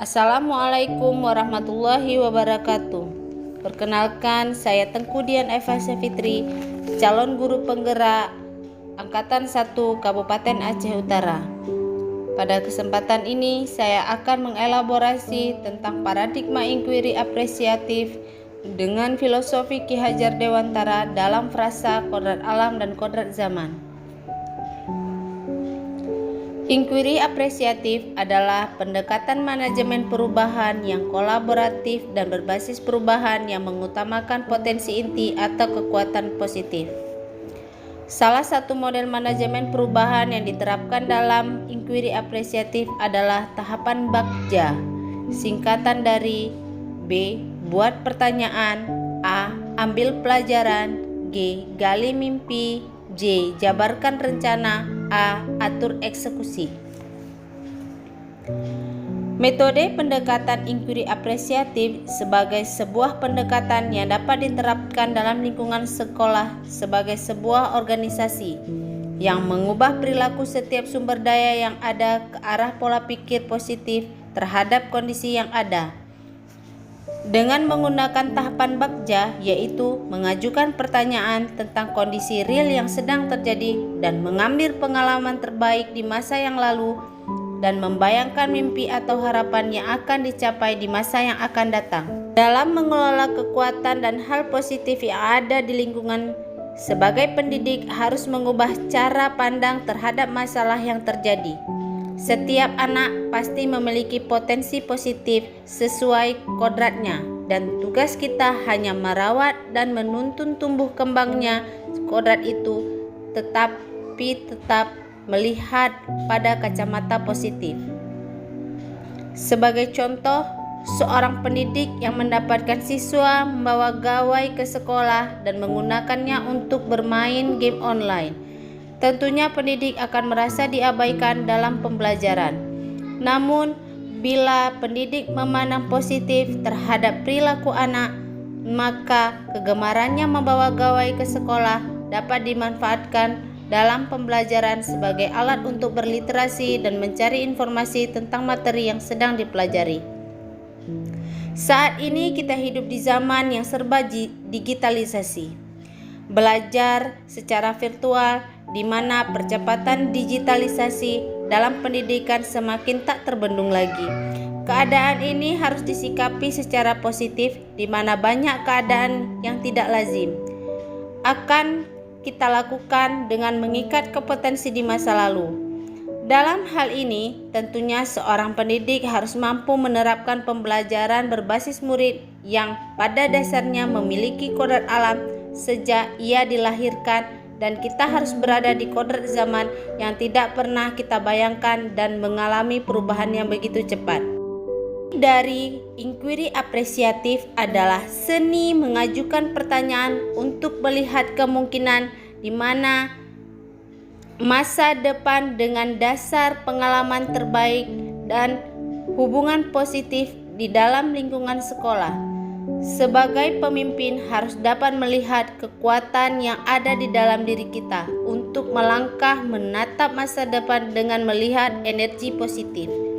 Assalamualaikum warahmatullahi wabarakatuh. Perkenalkan, saya Tengku Dian Eva Syafitri, calon guru penggerak Angkatan 1 Kabupaten Aceh Utara. Pada kesempatan ini, saya akan mengelaborasi tentang paradigma inquiry apresiatif dengan filosofi Ki Hajar Dewantara dalam frasa kodrat alam dan kodrat zaman. Inquiry apresiatif adalah pendekatan manajemen perubahan yang kolaboratif dan berbasis perubahan yang mengutamakan potensi inti atau kekuatan positif. Salah satu model manajemen perubahan yang diterapkan dalam inquiry apresiatif adalah tahapan Bagja, singkatan dari B. Buat pertanyaan, A. Ambil pelajaran, G. Gali mimpi, J. Jabarkan rencana, A. Atur eksekusi. Metode pendekatan inquiry apresiatif sebagai sebuah pendekatan yang dapat diterapkan dalam lingkungan sekolah sebagai sebuah organisasi yang mengubah perilaku setiap sumber daya yang ada ke arah pola pikir positif terhadap kondisi yang ada. Dengan menggunakan tahapan Bagja, yaitu mengajukan pertanyaan tentang kondisi real yang sedang terjadi dan mengambil pengalaman terbaik di masa yang lalu dan membayangkan mimpi atau harapan yang akan dicapai di masa yang akan datang. Dalam mengelola kekuatan dan hal positif yang ada di lingkungan, sebagai pendidik harus mengubah cara pandang terhadap masalah yang terjadi. Setiap anak pasti memiliki potensi positif sesuai kodratnya, dan tugas kita hanya merawat dan menuntun tumbuh kembangnya kodrat itu, tetapi tetap melihat pada kacamata positif. Sebagai contoh, seorang pendidik yang mendapatkan siswa membawa gawai ke sekolah dan menggunakannya untuk bermain game online. Tentunya pendidik akan merasa diabaikan dalam pembelajaran. Namun, bila pendidik memandang positif terhadap perilaku anak, maka kegemarannya membawa gawai ke sekolah dapat dimanfaatkan dalam pembelajaran sebagai alat untuk berliterasi dan mencari informasi tentang materi yang sedang dipelajari. Saat ini kita hidup di zaman yang serba digitalisasi. Belajar secara virtual di mana percepatan digitalisasi dalam pendidikan semakin tak terbendung lagi. Keadaan ini harus disikapi secara positif di mana banyak keadaan yang tidak lazim akan kita lakukan dengan mengikat kompetensi di masa lalu. Dalam hal ini, tentunya seorang pendidik harus mampu menerapkan pembelajaran berbasis murid yang pada dasarnya memiliki kodrat alam sejak ia dilahirkan, dan kita harus berada di kodrat zaman yang tidak pernah kita bayangkan dan mengalami perubahan yang begitu cepat. Dari inquiry apresiatif adalah seni mengajukan pertanyaan untuk melihat kemungkinan di mana masa depan dengan dasar pengalaman terbaik dan hubungan positif di dalam lingkungan sekolah. Sebagai pemimpin harus dapat melihat kekuatan yang ada di dalam diri kita untuk melangkah menatap masa depan dengan melihat energi positif.